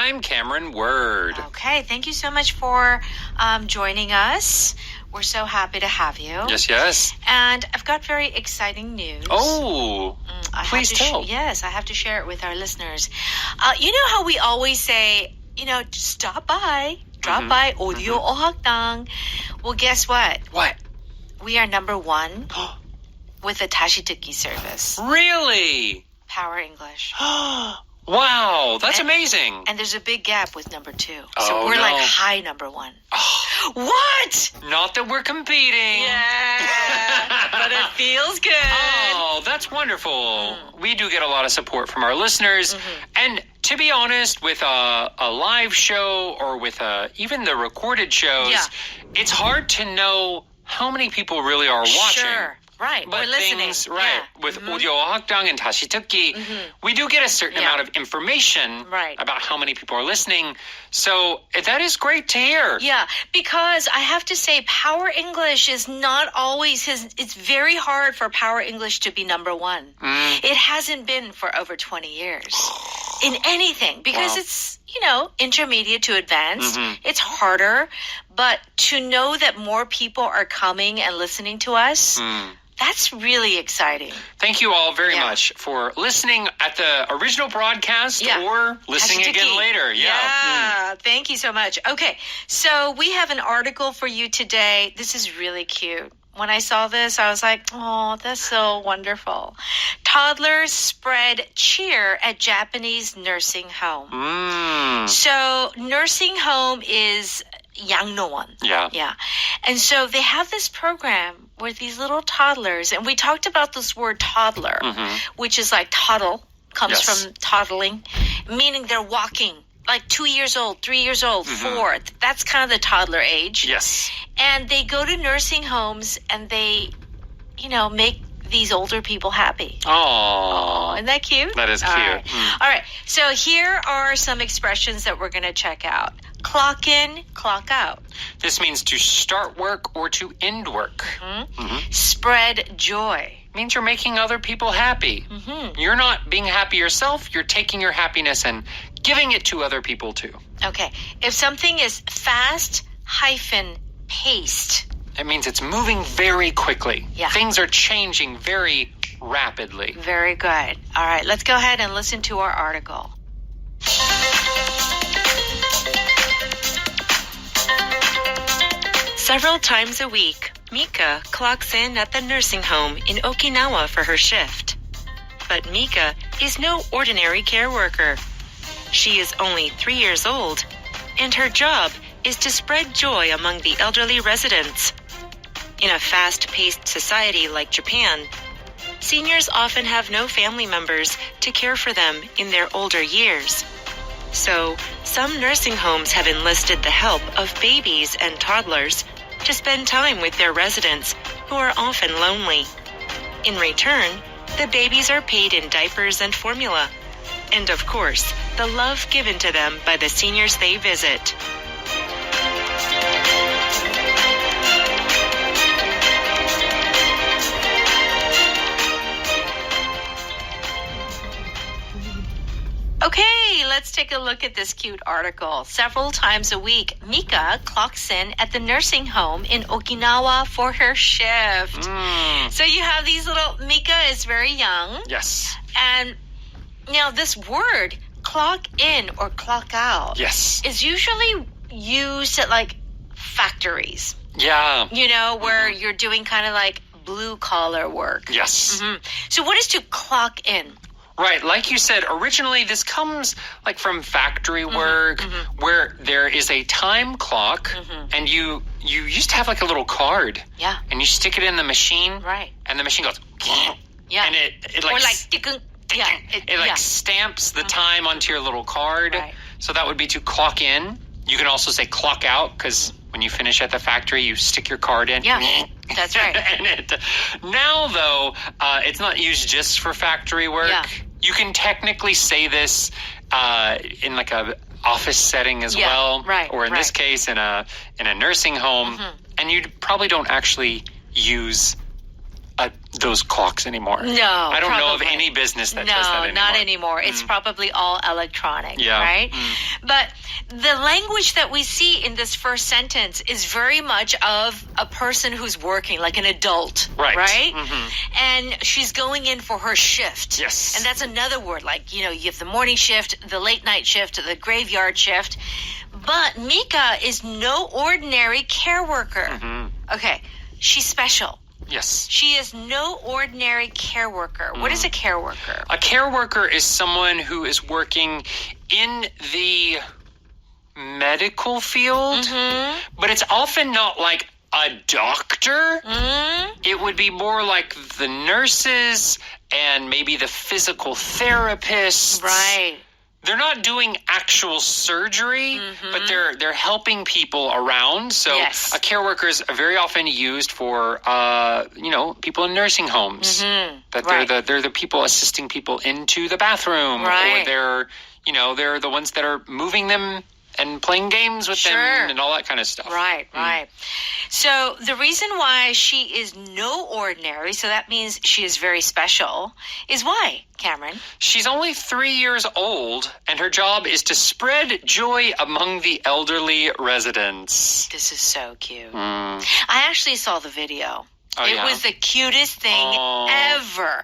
I'm Cameron Word. Okay, thank you so much for joining us. We're so happy to have you. Yes. And I've got very exciting news. Oh, please tell. Yes, I have to share it with our listeners. You know how we always say, just stop by, drop by Audio 어학당. Well, guess what? What? We are number 1 with the 다시 듣기 service. Really? Power English. Wow, that's amazing. And there's a big gap with number 2. Oh, So we're no. like high number 1. What? Not that we're competing. Yeah, but it feels good. Oh, that's wonderful. We do get a lot of support from our listeners. And to be honest, with a live show or with even the recorded shows, it's hard to know how many people really are watching. Sure. Right, But we're listening. things, right, with audio 어학당 and 다시 듣기, we do get a certain amount of information about how many people are listening. So that is great to hear. Yeah, because I have to say, Power English is not always it's very hard for Power English to be number 1. It hasn't been for over 20 years in anything because it's, intermediate to advanced. It's harder, but to know that more people are coming and listening to us, that's really exciting. Thank you all very much for listening at the original broadcast or listening again later. Yeah. Thank you so much. Okay, so we have an article for you today. This is really cute. When I saw this, I was like, oh, that's so wonderful. Toddlers spread cheer at Japanese nursing home. So nursing home is 양로원. Yeah. And so they have this program where these little toddlers, and we talked about this word toddler, which is like toddle, comes from toddling, meaning they're walking. Like 2 years old, 3 years old, 4. That's kind of the toddler age. Yes. And they go to nursing homes and they, make these older people happy. Oh, isn't that cute? That is cute. All right. So here are some expressions that we're going to check out. Clock in, clock out. This means to start work or to end work. Spread joy. Means you're making other people happy. You're not being happy yourself. You're taking your happiness and giving it to other people too. Okay. If something is fast-paced. It means it's moving very quickly. Yeah. Things are changing very rapidly. Very good. All right. Let's go ahead and listen to our article. Several times a week, Mika clocks in at the nursing home in Okinawa for her shift. But Mika is no ordinary care worker. She is only 3 years old, and her job is to spread joy among the elderly residents. In a fast-paced society like Japan, seniors often have no family members to care for them in their older years. So, some nursing homes have enlisted the help of babies and toddlers to spend time with their residents who are often lonely. In return, the babies are paid in diapers and formula. And of course, the love given to them by the seniors they visit. Okay, let's take a look at this cute article. Several times a week, Mika clocks in at the nursing home in Okinawa for her shift. So you have these Mika is very young. Yes. And now this word, clock in or clock out, is usually used at like factories. Yeah. Where you're doing kind of like blue collar work. Yes. So what is to clock in? Right, like you said, originally this comes like from factory work where there is a time clock and you used to have like a little card. Yeah. And you stick it in the machine. Right. And the machine goes Yeah. and it like or like it stamps the time onto your little card. Right. So that would be to clock in. You can also say clock out because when you finish at the factory, you stick your card in. Yeah, that's right. And now, though, it's not used just for factory work. Yeah. You can technically say this in like a office setting as well. Right, or in this case, in a nursing home. And you probably don't actually use those clocks anymore. No, I don't know of any business that does that anymore. No, not anymore. It's probably all electronic, right? But the language that we see in this first sentence is very much of a person who's working, like an adult. Right. Right? And she's going in for her shift. Yes. And that's another word, like, you have the morning shift, the late night shift, the graveyard shift. But Mika is no ordinary care worker. Okay. She's special. Yes. She is no ordinary care worker. What is a care worker? A care worker is someone who is working in the medical field, but it's often not like a doctor. It would be more like the nurses and maybe the physical therapists. Right. They're not doing actual surgery, but they're helping people around. So Yes. a care worker is very often used for people in nursing homes. That Right. they're the people assisting people into the bathroom, Right. or they're the ones that are moving them and playing games with Sure. them and all that kind of stuff. Right, right. So the reason why she is no ordinary, so that means she is very special, is why, Cameron? She's only 3 years old, and her job is to spread joy among the elderly residents. This is so cute. I actually saw the video. Oh, It yeah? was the cutest thing ever.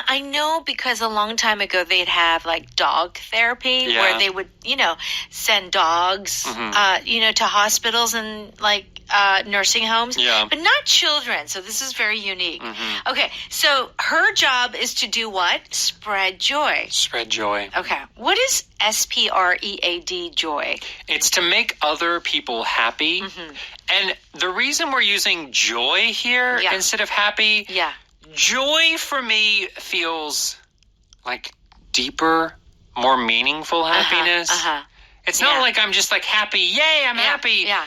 I know because a long time ago they'd have like dog therapy where they would, send dogs, to hospitals and like nursing homes, Yeah. but not children. So this is very unique. Okay, so her job is to do what? Spread joy. Spread joy. Okay, what is SPREAD, joy? It's to make other people happy. And the reason we're using joy here Yeah. instead of happy, Yeah. joy for me feels like deeper, more meaningful happiness. It's Yeah. not like I'm just like happy, yay, I'm happy. Yeah.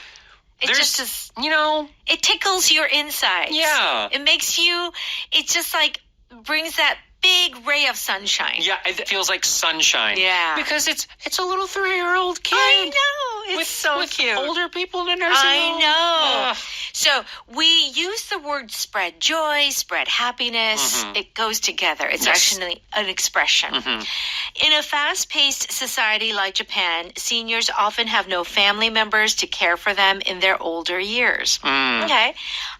It There's just is. It It tickles your insides. Yeah. It makes you, it just like brings that big ray of sunshine. Yeah, it feels like sunshine. Yeah. Because it's a little 3-year-old kid. I know. It's so with cute. older people in a nursing I home. know. Ugh. So we use the word spread joy, spread happiness. It goes together. It's Yes. actually an expression. In a fast-paced society like Japan, seniors often have no family members to care for them in their older years. Okay.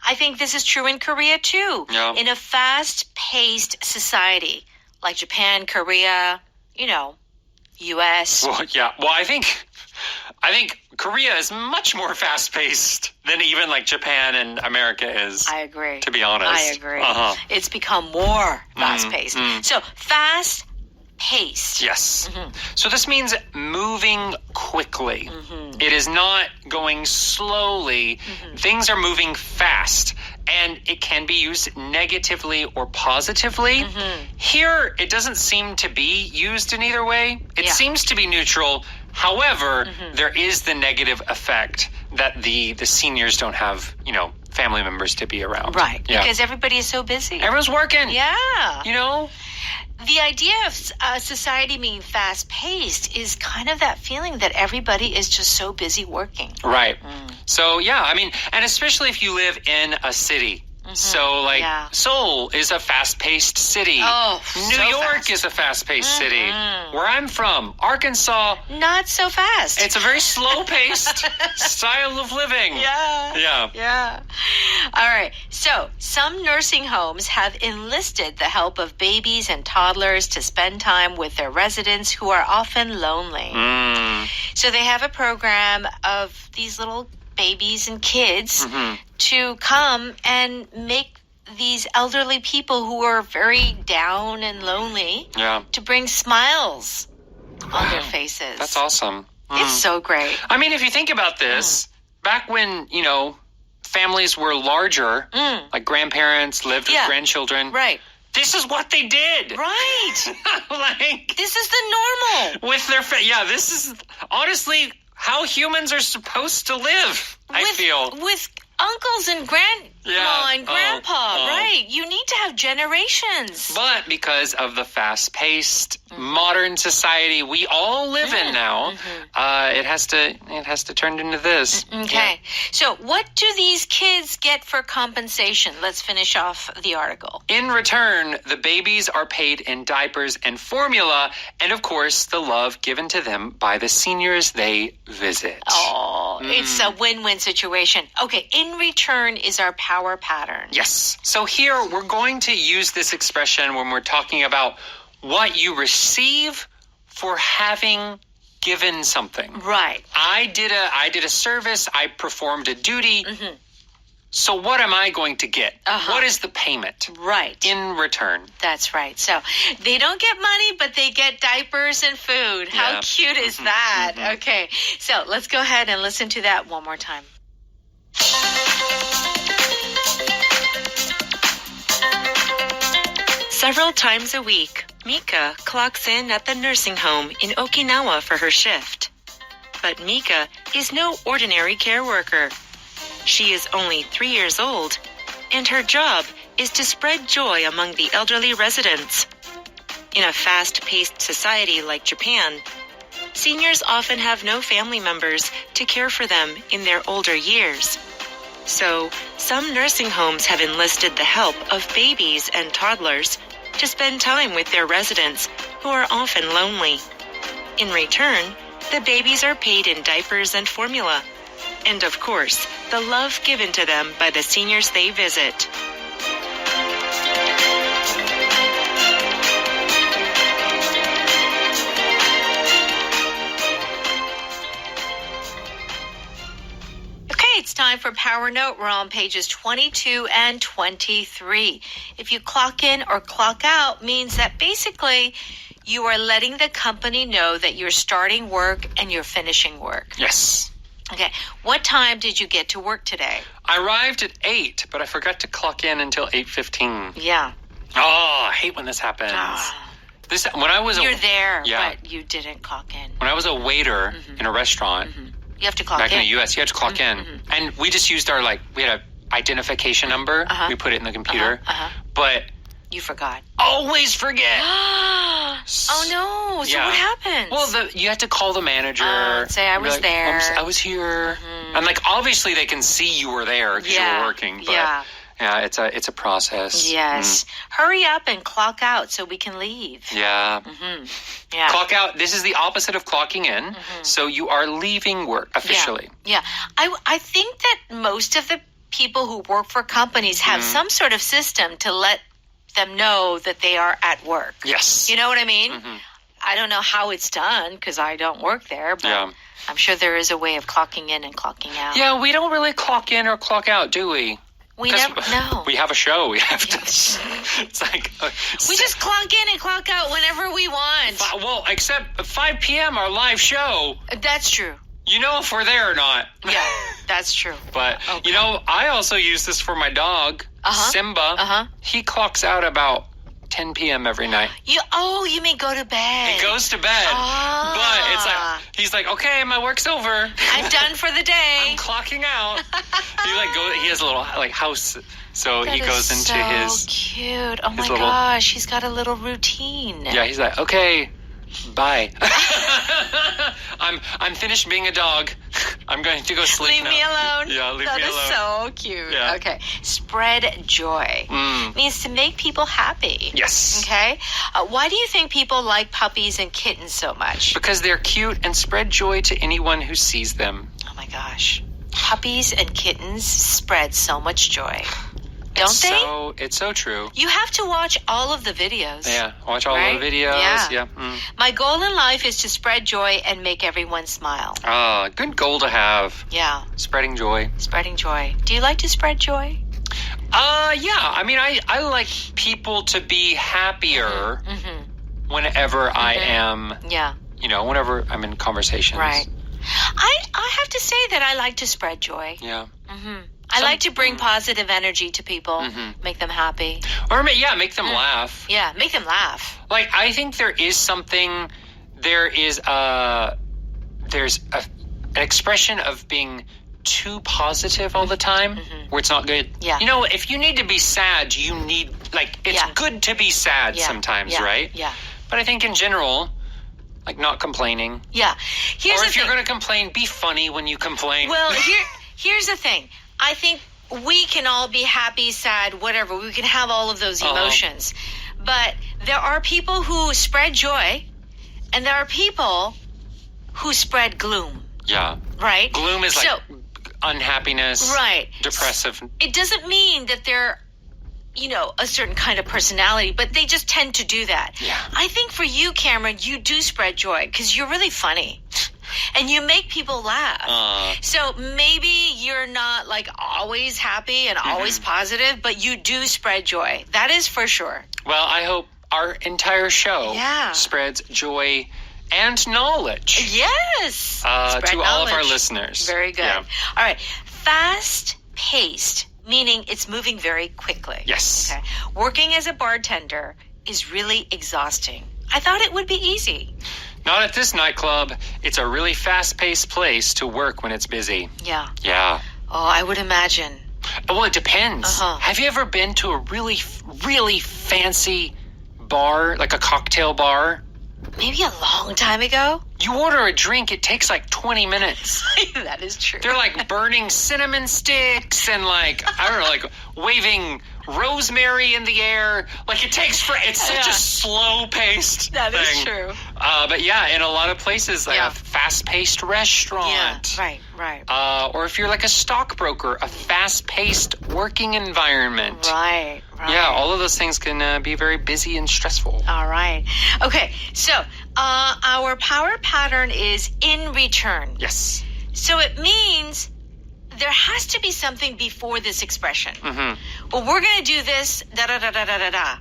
I think this is true in Korea too. Yeah. In a fast-paced society like Japan, Korea, US. Well, yeah. Well, I think Korea is much more fast-paced than even like Japan and America is. I agree. To be honest. I agree. Uh-huh. It's become more fast-paced. So fast-paced. Yes. So this means moving quickly. It is not going slowly. Things are moving fast. And it can be used negatively or positively. Here, it doesn't seem to be used in either way. It Yeah. seems to be neutral. However, there is the negative effect that the seniors don't have, family members to be around. Right. Yeah. Because everybody is so busy. Everyone's working. Yeah. The idea of society being fast-paced is kind of that feeling that everybody is just so busy working. Right. So, yeah, and especially if you live in a city. So, like, Yeah. Seoul is a fast-paced city. Oh, New so York fast. is a fast-paced city. Where I'm from, Arkansas, Not so fast. it's a very slow-paced style of living. Yeah. Yeah. All right. So some nursing homes have enlisted the help of babies and toddlers to spend time with their residents who are often lonely. So they have a program of these little babies and kids to come and make these elderly people who are very down and lonely Yeah. to bring smiles on their faces. That's awesome. It's so great. If you think about this, back when, families were larger, like grandparents lived with Yeah. grandchildren, Right. this is what they did. Right. Like, This is the normal. with their this is honestly how humans are supposed to live. I feel With uncles and grandma and grandpa, right? You need to have generations. But because of the fast-paced modern society we all live in now, it has to turn into this. Okay. So what do these kids get for compensation? Let's finish off the article. In return, the babies are paid in diapers and formula, and of course, the love given to them by the seniors they visit. Oh, it's a win-win situation. Okay, in return is our power pattern. Yes. So here, we're going to use this expression when we're talking about what you receive for having given something. Right. I did a service, I performed a duty. So what am I going to get? What is the payment? Right. In return. That's right. So they don't get money, but they get diapers and food. How cute is that? Okay. So let's go ahead and listen to that one more time. Several times a week, Mika clocks in at the nursing home in Okinawa for her shift. But Mika is no ordinary care worker. She is only 3 years old, and her job is to spread joy among the elderly residents. In a fast-paced society like Japan, seniors often have no family members to care for them in their older years. So, some nursing homes have enlisted the help of babies and toddlers to spend time with their residents who are often lonely. In return, the babies are paid in diapers and formula. And of course, the love given to them by the seniors they visit. It's time for Power Note. We're on pages 22 and 23. If you clock in or clock out, means that basically you are letting the company know that you're starting work and you're finishing work. Yes. Okay. What time did you get to work today? I arrived at 8, but I forgot to clock in until 8:15. Yeah. Oh, I hate when this happens. You're there, but you didn't clock in. When I was a waiter in a restaurant, you have to clock back in. in the U.S., you had to clock in. And we just used we had an identification number. We put it in the computer. But you forgot. Always forget. Oh, no. So what happened? Well, you had to call the manager. Say I was there. I was here. And obviously they can see you were there because you were working. But yeah, it's a process. Yes. Hurry up and clock out so we can leave. Yeah. Yeah. Clock out. This is the opposite of clocking in. So you are leaving work officially. Yeah. I think that most of the people who work for companies have some sort of system to let them know that they are at work. Yes. You know what I mean? I don't know how it's done because I don't work there, but I'm sure there is a way of clocking in and clocking out. Yeah, we don't really clock in or clock out, do we? We never know. We have a show. We have to. It's like we just clock in and clock out whenever we want. Well, except 5 p.m. our live show. That's true. You know if we're there or not. Yeah, that's true. But I also use this for my dog, Simba. He clocks out about 10 p.m. every night. You mean go to bed? He goes to bed. But it's he's like, okay, my work's over. I'm done for the day. I'm clocking out. He has a little house, so that he goes into his. So cute. Oh my gosh, he's got a little routine. Yeah, he's like, okay, bye. I'm finished being a dog. I'm going to go sleep Leave now. me alone. Yeah, leave me alone. That is so cute. Yeah. Okay. Spread joy. Means to make people happy. Yes. Okay. Why do you think people like puppies and kittens so much? Because they're cute and spread joy to anyone who sees them. Oh my gosh. Puppies and kittens spread so much joy. Don't they? It's so true. You have to watch all of the videos. Yeah, watch all the videos. Yeah. My goal in life is to spread joy and make everyone smile. Good goal to have. Yeah. Spreading joy. Spreading joy. Do you like to spread joy? Yeah. I mean, I like people to be happier whenever I am. Yeah. Whenever I'm in conversations. Right. I have to say that I like to spread joy. Yeah. I like to bring positive energy to people, make them happy. Or, make them laugh. Yeah, make them laugh. I think there's an expression of being too positive all the time, where it's not good. Yeah. You know, if you need to be sad, you need, like, it's good to be sad sometimes, right? Yeah. But I think in general, like, not complaining. Yeah. Here's Or the if you're going to complain, be funny when you complain. Well, here's the thing. I think we can all be happy, sad, whatever. We can have all of those emotions. But there are people who spread joy, and there are people who spread gloom. Yeah. Right? Gloom is like unhappiness. Right. Depressive. It doesn't mean that they're, you know, a certain kind of personality, but they just tend to do that. Yeah. I think for you, Cameron, you do spread joy because you're really funny. And you make people laugh. So maybe you're not like always happy and always positive, but you do spread joy. That is for sure. Well, I hope our entire show spreads joy and knowledge. Yes. To all of our listeners. Very good. Yeah. All right. Fast-paced, meaning it's moving very quickly. Yes. Okay. Working as a bartender is really exhausting. I thought it would be easy. Not at this nightclub. It's a really fast-paced place to work when it's busy. Yeah. Yeah. Oh, I would imagine. Well, it depends. Have you ever been to a really, really fancy bar, like a cocktail bar? Maybe a long time ago. You order a drink, it takes like 20 minutes. That is true. They're like burning cinnamon sticks and like, I don't know, like waving rosemary in the air. Like it's such a slow-paced That thing. is true. But yeah, in a lot of places, like a fast-paced restaurant. Yeah, right. Or if you're like a stockbroker, a fast-paced working environment. Right. Yeah, all of those things can be very busy and stressful. All right. Okay, so our power pattern is in return. Yes. So it means there has to be something before this expression. Well, we're going to do this, da-da-da-da-da-da-da.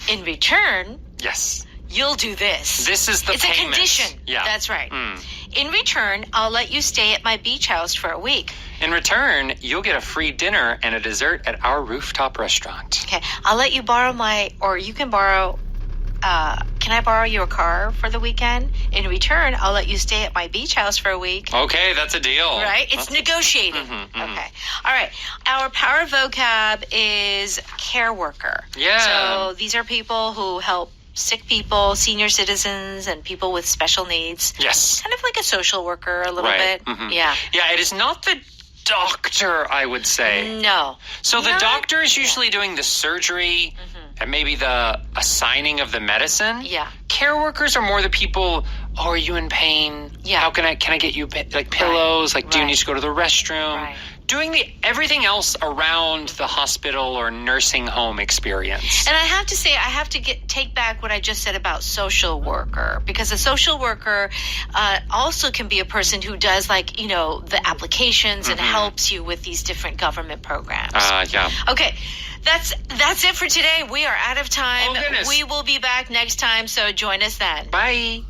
In return, yes, you'll do this. This is the It's payment. a condition. Yeah. That's right. In return, I'll let you stay at my beach house for a week. In return, you'll get a free dinner and a dessert at our rooftop restaurant. Okay, I'll let you borrow or you can borrow, can I borrow your car for the weekend? In return, I'll let you stay at my beach house for a week. Okay, that's a deal. Right? It's negotiating. Okay. All right. Our power vocab is care worker. Yeah. So these are people who help sick people, senior citizens, and people with special needs. Yes. Kind of like a social worker a little Right. bit. Yeah. Yeah, it is not the doctor, I would say. No. So the doctor is usually doing the surgery and maybe the assigning of the medicine. Yeah. Care workers are more the people, oh, are you in pain? Yeah. How can I get you like pillows? Like, do you Right. need to go to the restroom? Right. Doing everything else around the hospital or nursing home experience. And I have to say, I have to take back what I just said about social worker, because a social worker also can be a person who does, like, you know, the applications and helps you with these different government programs. Yeah. Okay, that's it for today. We are out of time. Oh, goodness. We will be back next time, so join us then. Bye.